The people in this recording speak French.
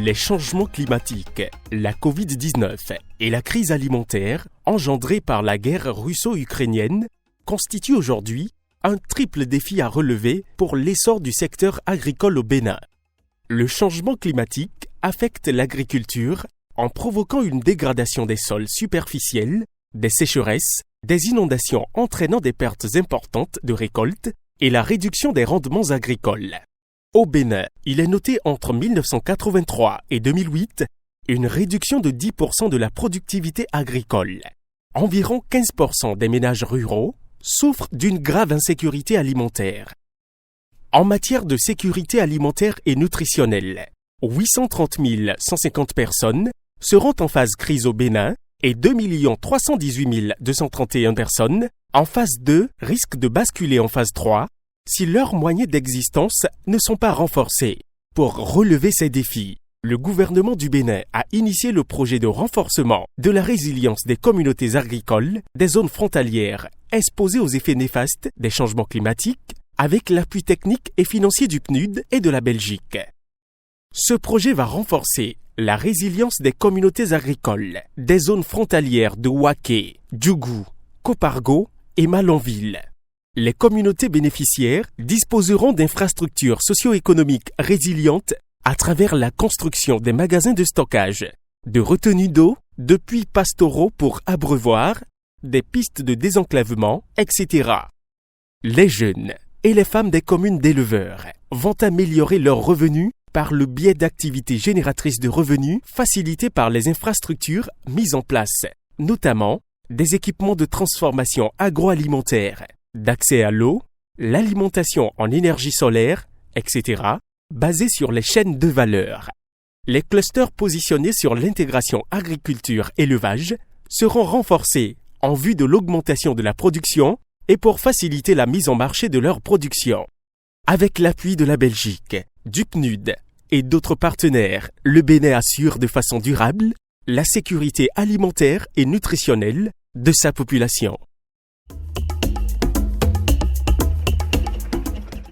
Les changements climatiques, la Covid-19 et la crise alimentaire engendrée par la guerre russo-ukrainienne constituent aujourd'hui un triple défi à relever pour l'essor du secteur agricole au Bénin. Le changement climatique affecte l'agriculture en provoquant une dégradation des sols superficiels, des sécheresses, des inondations entraînant des pertes importantes de récoltes et la réduction des rendements agricoles. Au Bénin, il est noté entre 1983 et 2008 une réduction de 10% de la productivité agricole. Environ 15% des ménages ruraux souffrent d'une grave insécurité alimentaire. En matière de sécurité alimentaire et nutritionnelle, 830 150 personnes seront en phase crise au Bénin et 2 318 231 personnes en phase 2 risquent de basculer en phase 3 si leurs moyens d'existence ne sont pas renforcés. Pour relever ces défis, le gouvernement du Bénin a initié le projet de renforcement de la résilience des communautés agricoles des zones frontalières exposées aux effets néfastes des changements climatiques avec l'appui technique et financier du PNUD et de la Belgique. Ce projet va renforcer la résilience des communautés agricoles des zones frontalières de Ouaké, Djougou, Kopargo et Malanville. Les communautés bénéficiaires disposeront d'infrastructures socio-économiques résilientes à travers la construction des magasins de stockage, de retenue d'eau, de puits pastoraux pour abreuvoir, des pistes de désenclavement, etc. Les jeunes et les femmes des communes d'éleveurs vont améliorer leurs revenus par le biais d'activités génératrices de revenus facilitées par les infrastructures mises en place, notamment des équipements de transformation agroalimentaire, d'accès à l'eau, l'alimentation en énergie solaire, etc., basés sur les chaînes de valeur. Les clusters positionnés sur l'intégration agriculture-élevage seront renforcés en vue de l'augmentation de la production et pour faciliter la mise en marché de leur production. Avec l'appui de la Belgique, du PNUD et d'autres partenaires, le Bénin assure de façon durable la sécurité alimentaire et nutritionnelle de sa population.